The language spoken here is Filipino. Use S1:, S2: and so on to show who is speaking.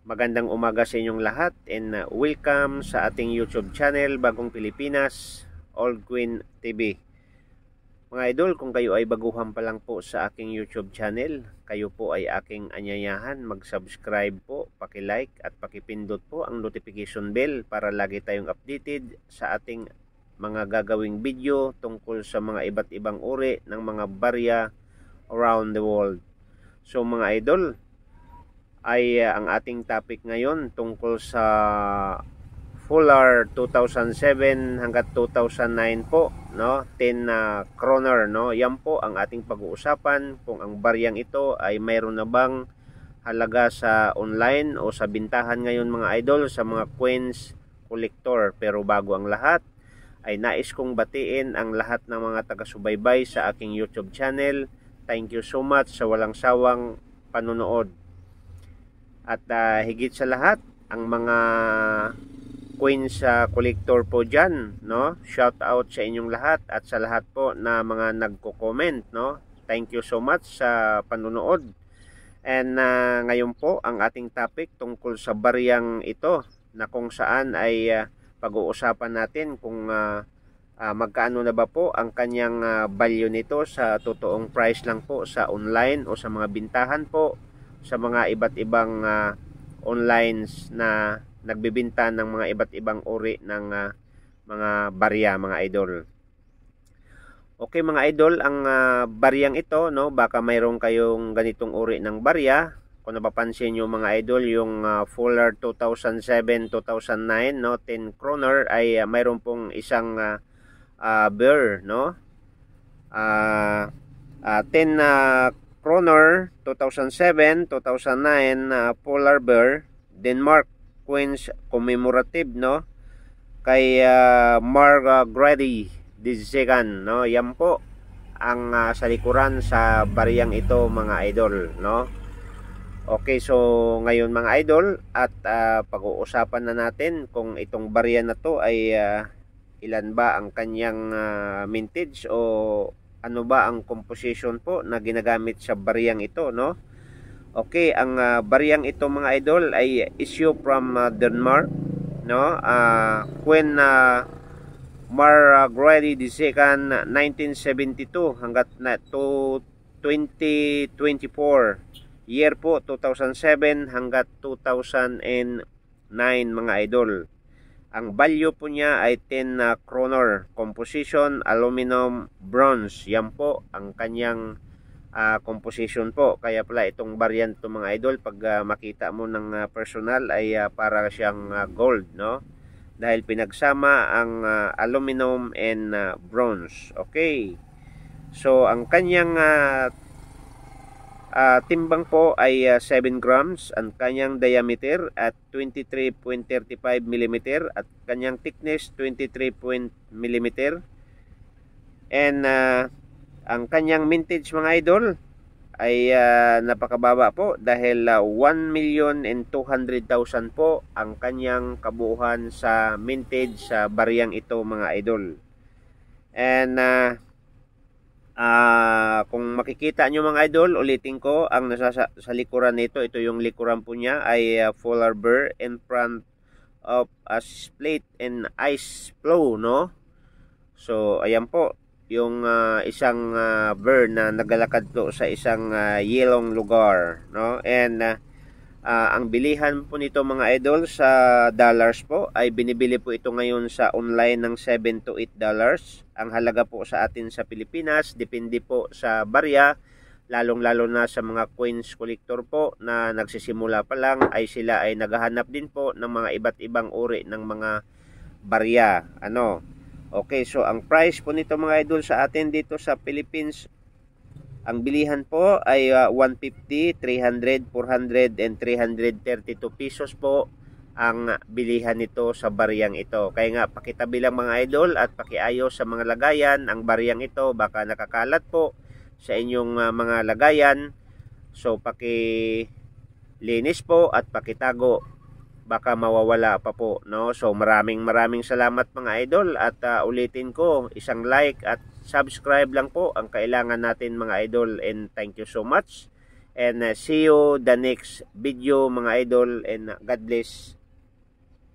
S1: Magandang umaga sa inyong lahat and welcome sa ating YouTube channel, Bagong Pilipinas, Old Queen TV. Mga idol, kung kayo ay baguhan pa lang po sa aking YouTube channel, kayo po ay aking anyayahan mag-subscribe po, paki-like at pakipindot po ang notification bell para lagi tayong updated sa ating mga gagawing video tungkol sa mga iba't ibang uri ng mga barya around the world. So mga idol, ay ang ating topic ngayon tungkol sa Fuller 2007 hanggang 2009 po, no? 10 kroner, no? Yan po ang ating pag-uusapan, kung ang baryang ito ay mayroon na bang halaga sa online o sa bintahan ngayon mga idol sa mga coins collector. Pero bago ang lahat, ay nais kong batiin ang lahat ng mga taga-subaybay sa aking YouTube channel. Thank you so much sa walang sawang panonood. At higit sa lahat, ang mga coins collector po dyan, no? Shout out sa inyong lahat at sa lahat po na mga nagko-comment, no? Thank you so much sa panonood. And ngayon po, ang ating topic tungkol sa baryang ito, na kung saan ay pag-uusapan natin kung magkaano na ba po ang kanyang value nito sa totoong price lang po sa online o sa mga bintahan po sa mga iba't ibang online na nagbebenta ng mga iba't ibang uri ng mga barya, mga idol. Okay mga idol, ang baryang ito, no, baka mayroon kayong ganitong uri ng barya. Kung napapansin nyo mga idol, yung Fuller 2007-2009, no, 10 kroner ay mayroon pong isang bear, no, 10 kroner 2007, 2009 polar bear Denmark Queens commemorative, no, kay Margrethe II, no. Yan po ang sa likuran sa baryang ito mga idol, no. Okay, so ngayon mga idol, at pag-uusapan na natin kung itong barya na to ay ilan ba ang kanyang mintage o ano ba ang composition po na ginagamit sa baryang ito, no? Okay, ang baryang ito mga idol ay issue from Denmark, no? Queen Margrethe II 1972 hanggat na to 2024. Year po 2007 hanggat 2009 mga idol. Ang value po niya ay 10 kroner. Composition, aluminum, bronze. Yan po ang kanyang composition po. Kaya pala itong variant to mga idol, pag makita mo ng personal ay para siyang gold, no? Dahil pinagsama ang aluminum and bronze. Okay. So ang kanyang timbang po ay 7 grams, ang kanyang diameter at 23.35 mm at kanyang thickness 23 mm. And ang kanyang mintage mga idol ay napakababa po dahil 1,200,000 po ang kanyang kabuuan sa mintage sa baryang ito mga idol. And kung makikita nyo mga idol, ulitin ko, ang nasa sa likuran nito, ito yung likuran po niya ay Fuller bear in front of a split and ice flow, no? So ayan po yung isang bear na nagalakad po sa isang yelong lugar, no? And ang bilihan po nito mga idol sa dollars po ay binibili po ito ngayon sa online ng 7 to 8 dollars. Ang halaga po sa atin sa Pilipinas, depende po sa barya, lalong-lalo na sa mga coins collector po na nagsisimula pa lang, ay sila ay naghahanap din po ng mga iba't ibang uri ng mga barya, ano. Okay, so ang price po nito mga idol sa atin dito sa Philippines, ang bilihan po ay 150, 300, 400, and 332 pesos po ang bilihan nito sa baryang ito. Kaya nga, pakitabi lang mga idol at pakiayos sa mga lagayan ang baryang ito. Baka nakakalat po sa inyong mga lagayan. So, pakilinis po at pakitago. Baka mawawala pa po, no? So, maraming salamat mga idol. At ulitin ko, isang like at subscribe lang po ang kailangan natin mga idol, and thank you so much. And see you the next video mga idol, and God bless.